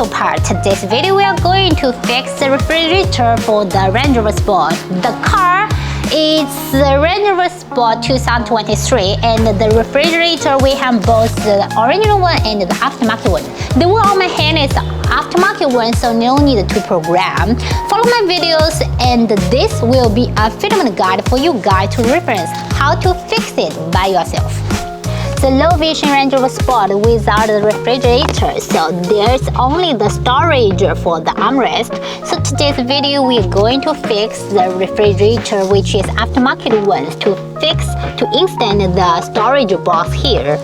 auto part. Today's video we are going to fix the refrigerator for the Range Rover Sport. The car is the Range Rover Sport 2023 and the refrigerator we have both the original one and the aftermarket one. The one on my hand is the aftermarket one, so no need to program. Follow my videos and this will be a fitment guide for you guys to reference how to fix it by yourself. The low vision Range Rover Sport without the refrigerator, so there's only the storage for the armrest. So today's video we're going to fix the refrigerator, which is aftermarket one, to install the storage box here.